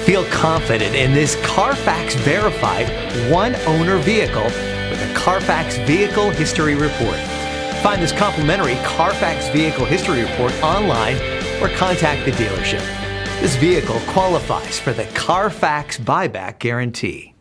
Feel confident in this Carfax verified one-owner vehicle with a Carfax Vehicle History Report. Find this complimentary Carfax Vehicle History Report online or contact the dealership. This vehicle qualifies for the Carfax Buyback Guarantee.